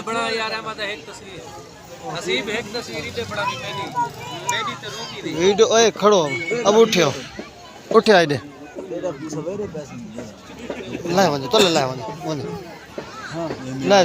बड़ा यार एक तस्वीर नसीब एक तस्वीर ही बड़ा पहली तो रोकी नहीं वीडियो ओए खड़ो अब उठियो उठिया इधे लाए वने तो लाए वने वने लाए